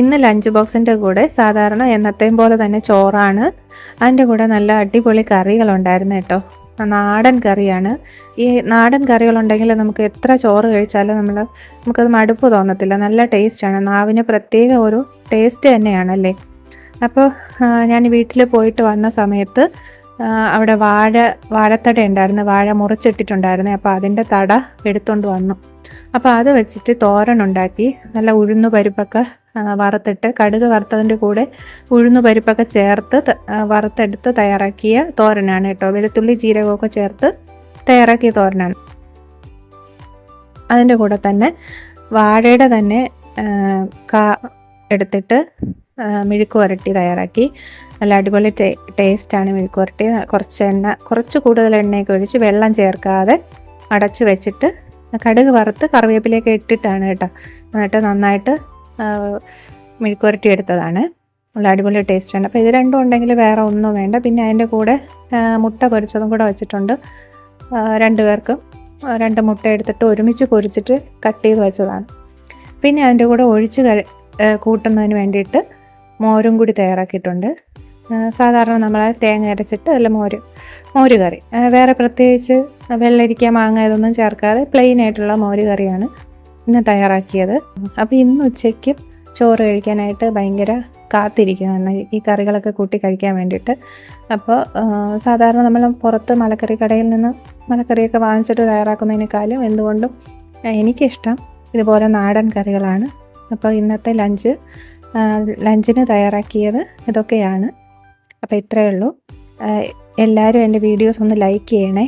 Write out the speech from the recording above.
ഇന്ന് ലഞ്ച് ബോക്സിൻ്റെ കൂടെ സാധാരണ എന്നത്തെയും പോലെ തന്നെ ചോറാണ്. അതിൻ്റെ കൂടെ നല്ല അടിപൊളി കറികളുണ്ടായിരുന്നു കേട്ടോ. നാടൻ കറിയാണ്. ഈ നാടൻ കറികളുണ്ടെങ്കിൽ നമുക്ക് എത്ര ചോറ് കഴിച്ചാലും നമുക്കത് മടുപ്പ് തോന്നത്തില്ല. നല്ല ടേസ്റ്റാണ്. നാവിന് പ്രത്യേക ഒരു ടേസ്റ്റ് തന്നെയാണല്ലേ. അപ്പോൾ ഞാൻ വീട്ടിൽ പോയിട്ട് വന്ന സമയത്ത് അവിടെ വാഴത്തട ഉണ്ടായിരുന്നു. വാഴ മുറിച്ചിട്ടിട്ടുണ്ടായിരുന്നു. അപ്പോൾ അതിൻ്റെ തട എടുത്തുകൊണ്ട് വന്നു. അപ്പോൾ അത് വെച്ചിട്ട് തോരനുണ്ടാക്കി. നല്ല ഉഴുന്ന് പരിപ്പൊക്കെ വറുത്തിട്ട്, കടുക് വറുത്തതിൻ്റെ കൂടെ ഉഴുന്ന് പരിപ്പൊക്കെ ചേർത്ത് വറുത്തെടുത്ത് തയ്യാറാക്കിയ തോരനാണ് കേട്ടോ. വെളുത്തുള്ളി ജീരകമൊക്കെ ചേർത്ത് തയ്യാറാക്കിയ തോരനാണ്. അതിൻ്റെ കൂടെ തന്നെ വാഴയുടെ തന്നെ എടുത്തിട്ട് മെഴുക്ക് പുരട്ടി തയ്യാറാക്കി. നല്ല അടിപൊളി ടേസ്റ്റാണ് മെഴുക്ക് പുരട്ടി. കുറച്ച് കൂടുതൽ എണ്ണയൊക്കെ ഒഴിച്ച് വെള്ളം ചേർക്കാതെ അടച്ചു വെച്ചിട്ട് കടുക് വറുത്ത് കറിവേപ്പിലയൊക്കെ ഇട്ടിട്ടാണ് കേട്ടോ. എന്നിട്ട് നന്നായിട്ട് മെഴുക്ക് പുരട്ടി എടുത്തതാണ്. നല്ല അടിപൊളി ടേസ്റ്റാണ്. അപ്പോൾ ഇത് രണ്ടും ഉണ്ടെങ്കിൽ വേറെ ഒന്നും വേണ്ട. പിന്നെ അതിൻ്റെ കൂടെ മുട്ട പൊരിച്ചതും കൂടെ വെച്ചിട്ടുണ്ട്. 2 പേർക്കും 2 മുട്ട എടുത്തിട്ട് ഒരുമിച്ച് പൊരിച്ചിട്ട് കട്ട് ചെയ്ത് വെച്ചതാണ്. പിന്നെ അതിൻ്റെ കൂടെ ഒഴിച്ച് കൂട്ടുന്നതിന് വേണ്ടിയിട്ട് മോരും കൂടി തയ്യാറാക്കിയിട്ടുണ്ട്. സാധാരണ നമ്മൾ തേങ്ങ അരച്ചിട്ട് അതിൽ മോര് കറി, വേറെ പ്രത്യേകിച്ച് വെള്ളരിക്ക മാങ്ങ ഇതൊന്നും ചേർക്കാതെ പ്ലെയിൻ ആയിട്ടുള്ള മോര് കറിയാണ് ഇന്ന് തയ്യാറാക്കിയത്. അപ്പോൾ ഇന്ന് ഉച്ചയ്ക്ക് ചോറ് കഴിക്കാനായിട്ട് ഭയങ്കര കാത്തിരിക്കുന്നതാണ് ഈ കറികളൊക്കെ കൂട്ടി കഴിക്കാൻ വേണ്ടിയിട്ട്. അപ്പോൾ സാധാരണ നമ്മൾ പുറത്ത് മലക്കറി കടയിൽ നിന്ന് മലക്കറിയൊക്കെ വാങ്ങിച്ചിട്ട് തയ്യാറാക്കുന്നതിനേക്കാളും എന്തുകൊണ്ടും എനിക്കിഷ്ടം ഇതുപോലെ നാടൻ കറികളാണ്. അപ്പോൾ ഇന്നത്തെ ലഞ്ചിന് തയ്യാറാക്കിയത് ഇതൊക്കെയാണ്. അപ്പോൾ ഇത്രയേ ഉള്ളൂ. എല്ലാവരും എൻ്റെ വീഡിയോസ് ഒന്ന് ലൈക്ക് ചെയ്യണേ.